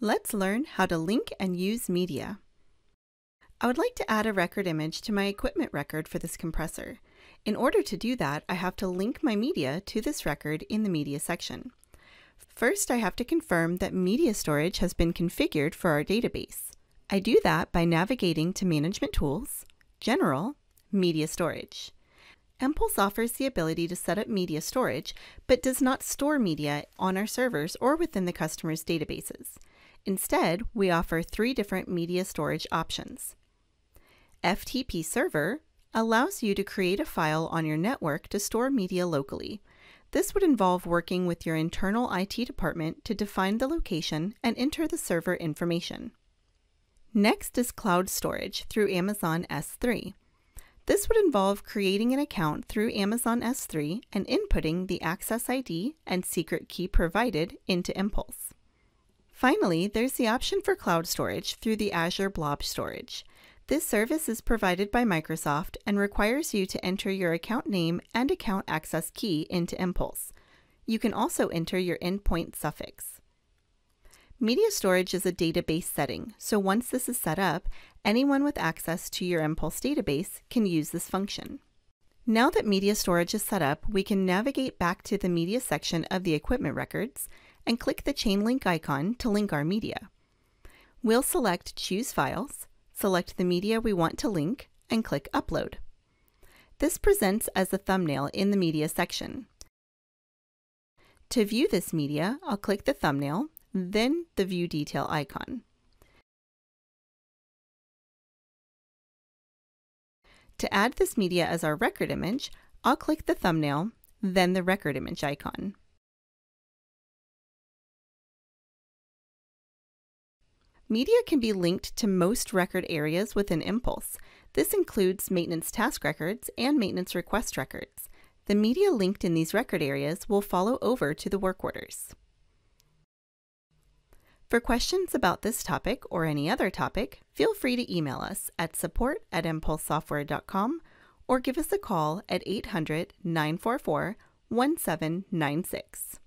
Let's learn how to link and use media. I would like to add a record image to my equipment record for this compressor. In order to do that, I have to link my media to this record in the media section. First, I have to confirm that media storage has been configured for our database. I do that by navigating to Management Tools, General, Media Storage. MPulse offers the ability to set up media storage, but does not store media on our servers or within the customer's databases. Instead, we offer 3 different media storage options. FTP Server allows you to create a file on your network to store media locally. This would involve working with your internal IT department to define the location and enter the server information. Next is Cloud Storage through Amazon S3. This would involve creating an account through Amazon S3 and inputting the access ID and secret key provided into MPulse. Finally, there's the option for cloud storage through the Azure Blob Storage. This service is provided by Microsoft and requires you to enter your account name and account access key into MPulse. You can also enter your endpoint suffix. Media storage is a database setting, so once this is set up, anyone with access to your MPulse database can use this function. Now that media storage is set up, we can navigate back to the media section of the equipment records and click the chain link icon to link our media. We'll select Choose Files, select the media we want to link, and click Upload. This presents as a thumbnail in the media section. To view this media, I'll click the thumbnail, then the View Detail icon. To add this media as our record image, I'll click the thumbnail, then the record image icon. Media can be linked to most record areas within MPulse. This includes maintenance task records and maintenance request records. The media linked in these record areas will follow over to the work orders. For questions about this topic or any other topic, feel free to email us at support@mpulsesoftware.com or give us a call at 800-944-1796.